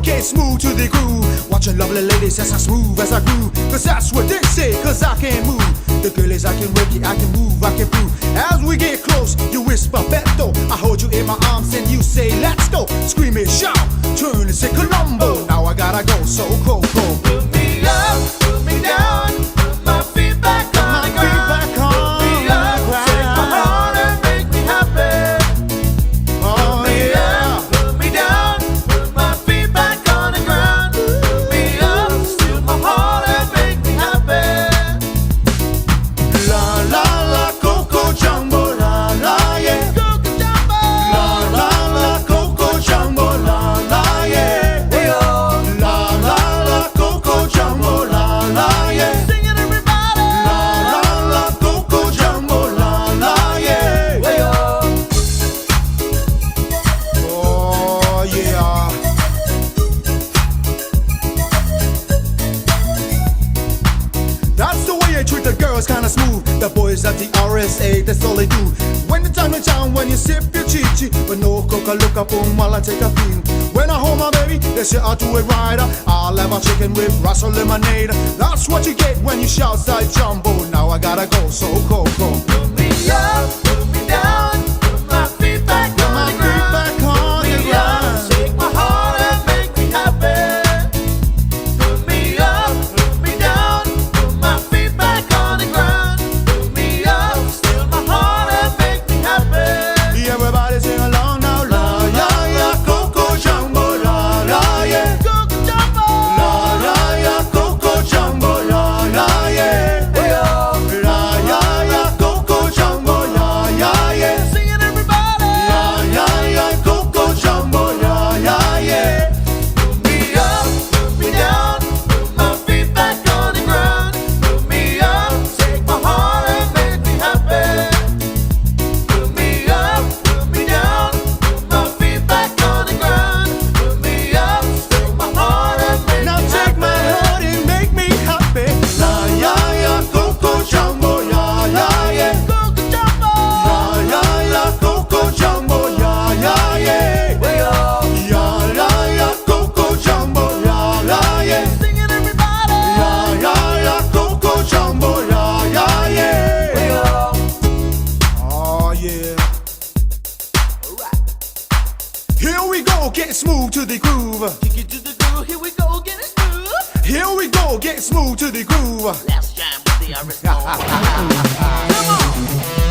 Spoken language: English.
get smooth to the groove. Watching lovely ladies as I smooth as I groove. Cause that's what they say, cause I can't move. The girl is I can work it, I can move, I can prove. As we get close, you whisper Pedro. I hold you in my arms and you say let's go. Scream it, shout, turn and say Colombo. Now I gotta go, so Coco. Put me up, put me down, put my feet back on the ground. Put me up, take my heart and make me happy. Oh yeah. Put me down, put my feet back on the ground. Put me up, steal my heart and make me happy. La la la Coco Jumbo, la la yeah. Coco Jumbo. La la la Coco Jumbo, la la yeah. Hey oh, La la la Coco Jumbo, la la yeah. sing it everybody. La la la Coco Jumbo, la la yeah. Hey oh, Oh yeah. That's the way I treat the girls, kinda smooth. The boys at the RSA, that's all they do. When the time is down, when you sip your chichi, but no coca, look up on while I take a feel. When I hold my baby, they say I'll do it right. I'll have a chicken with Russell lemonade. That's what you get when you shout side jumbo. Now I gotta go, so Coco. put me up, put me down, put my feet back on My the feet ground. back on the Put me up, ground. shake my heart and make me happy. Put me up, put me down, put my feet back on the ground. Put me up, steal my heart and make me happy. Everybody sing along now, la ya ya Coco Jumbo, la la yeah. Coco Jumbo. La la ya Coco Jumbo, la la yeah. Hey oh, La ya ya Coco Jumbo, la ya yeah. sing it everybody. La ya ya Coco Jumbo, la ya yeah. Put me up, put me down, put my feet back on the ground. Put me up, take my heart and make me happy. Put me up, put me down, put my feet back on the ground. Put me up, take my heart and make Now me take my happy. heart and make me happy. La ya ya Coco Jumbo, la la yeah. Coco Jumbo. La ya ya Coco Jumbo, la ya yeah. Way up, Ya la ya Coco Jumbo, la la yeah. sing it everybody. Ya ya ya Coco Jumbo, la ya yeah. Way up. Oh yeah. Here we go, get smooth to the groove. Kick it to the groove, here we go, get it smooth. Here we go, get smooth to the groove. Let's jam with the RSA. Come on.